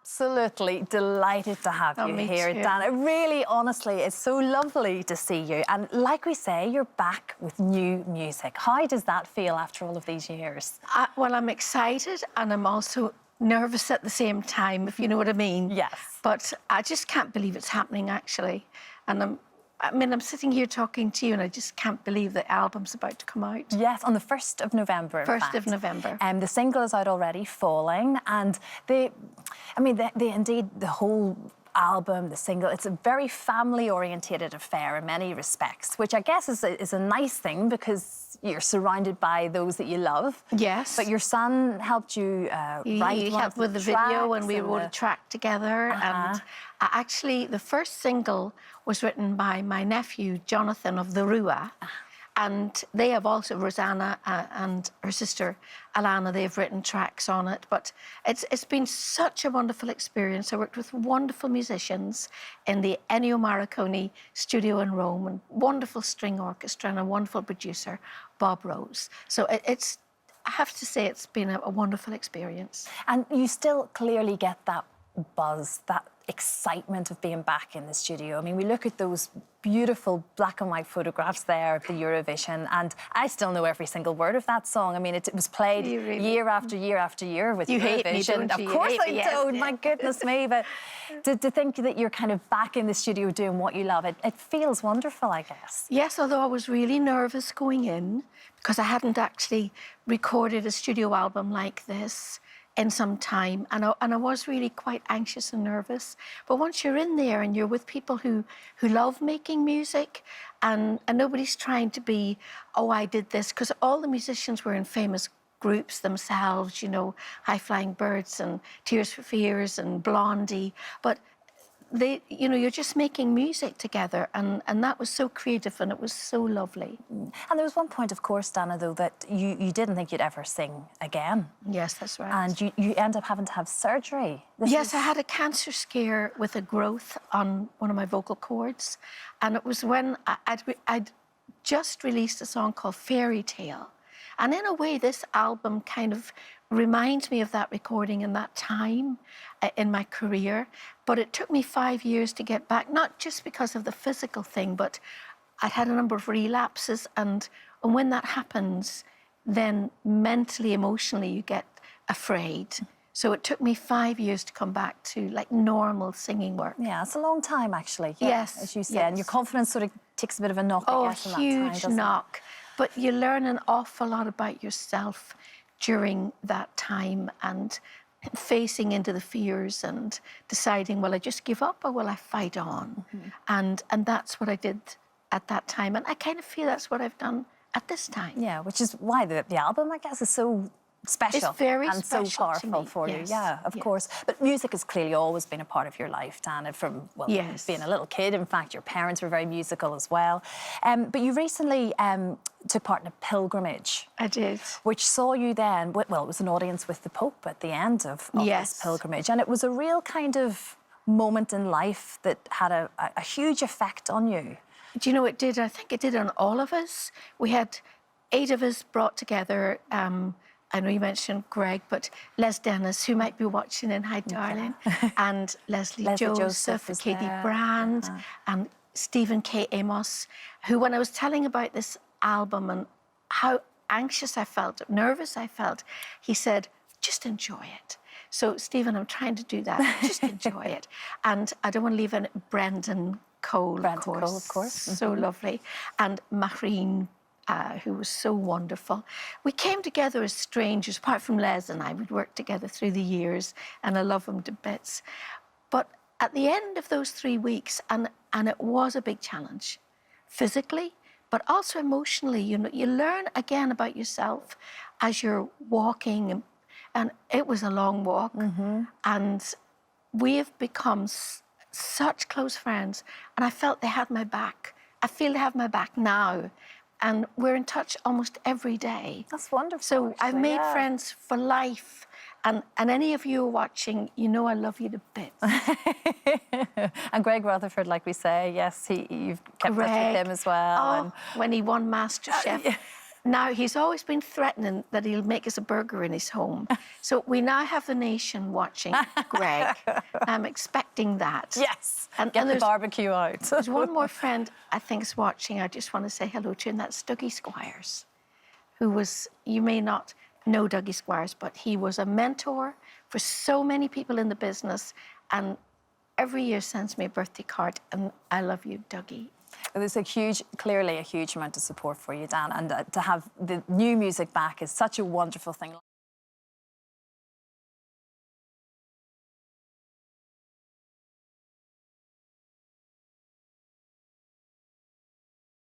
absolutely delighted to have you here, too. Dana. Really, honestly, it's so lovely to see you. And like we say, you're back with new music. How does that feel after all of these years? Well, I'm excited and I'm also nervous at the same time, if you know what I mean. Yes. But I just can't believe it's happening, actually. And I'm sitting here talking to you and I just can't believe the album's about to come out. Yes, on the 1st of November, in 1st fact. of November. The single is out already, Falling, and indeed, the whole album, the single, it's a very family-orientated affair in many respects, which I guess is a nice thing because you're surrounded by those that you love. Yes. But your son helped you write He one helped of with the video and we wrote a the... track together. And actually, the first single was written by my nephew, Jonathan of the Rua. And they have also, Rosanna and her sister, Alana, they've written tracks on it. But it's been such a wonderful experience. I worked with wonderful musicians in the Ennio Morricone studio in Rome, and wonderful string orchestra, and a wonderful producer, Bob Rose. So I have to say, it's been a wonderful experience. And you still clearly get that buzz, that excitement of being back in the studio. I mean, we look at those beautiful black and white photographs there of the Eurovision, and I still know every single word of that song. I mean, it was played year after year after year with you Eurovision. Hate me, don't you? Of course I yes, don't, yeah. my goodness me. But to think that you're kind of back in the studio doing what you love, it feels wonderful, I guess. Yes, although I was really nervous going in because I hadn't actually recorded a studio album like this in some time, and I was really quite anxious and nervous. But once you're in there and you're with people who love making music, and nobody's trying to be, oh, I did this, because all the musicians were in famous groups themselves, you know, High Flying Birds and Tears for Fears and Blondie, but they, you know, you're just making music together, and that was so creative and it was so lovely. And there was one point, of course, Dana, though, that you didn't think you'd ever sing again. Yes, that's right. And you end up having to have surgery. Yes, I had a cancer scare with a growth on one of my vocal cords, and it was when I'd just released a song called Fairy Tale. And in a way, this album kind of reminds me of that recording and that time in my career. But it took me 5 years to get back, not just because of the physical thing, but I'd had a number of relapses. And when that happens, then mentally, emotionally, you get afraid. So it took me 5 years to come back to like normal singing work. Yeah, it's a long time, actually. Yeah, yes. As you said, yes. and your confidence sort of takes a bit of a knock, I guess, in that time, huge doesn't knock. But you learn an awful lot about yourself during that time, and facing into the fears and deciding, will I just give up or will I fight on? And that's what I did at that time. And I kind of feel that's what I've done at this time. Yeah, which is why the album, I guess, is so special. It's very and special so powerful to me. for you. Yes. Yeah, of course. But music has clearly always been a part of your life, Dana, from, well, yes. being a little kid. In fact, your parents were very musical as well. But you recently took part in a pilgrimage. I did. Which saw you then, well, it was an audience with the Pope at the end of yes. this pilgrimage. And it was a real kind of moment in life that had a huge effect on you. Do you know, it did? I think it did on all of us. We had 8 of us brought together. I know you mentioned Greg, but Les Dennis, who might be watching in Hi Darling, and Leslie Joseph, Katie Brand, and Stephen K. Amos, who, when I was telling about this album and how anxious I felt, nervous I felt, he said, just enjoy it. So, Stephen, I'm trying to do that. Just enjoy it. And I don't want to leave in Brendan Cole, of course. So lovely. And Maureen, who was so wonderful. We came together as strangers, apart from Les and I. We'd worked together through the years, and I love him to bits. But at the end of those 3 weeks, and it was a big challenge, physically, but also emotionally, you know, you learn again about yourself as you're walking, and it was a long walk, and we have become such close friends, and I felt they had my back. I feel they have my back now. And we're in touch almost every day. That's wonderful. So actually, I've made friends for life. And any of you watching, you know I love you to bits. And Greg Rutherford, like we say, yes, you've kept touch with him as well. Oh, when he won MasterChef. Now, he's always been threatening that he'll make us a burger in his home. So we now have the nation watching Greg. I'm expecting that. Yes, And get the there's, barbecue out. there's one more friend I think is watching. I just want to say hello to, and that's Dougie Squires, who was, you may not know Dougie Squires, but he was a mentor for so many people in the business, and every year sends me a birthday card, and I love you, Dougie. There's clearly a huge amount of support for you, Dan, and to have the new music back is such a wonderful thing.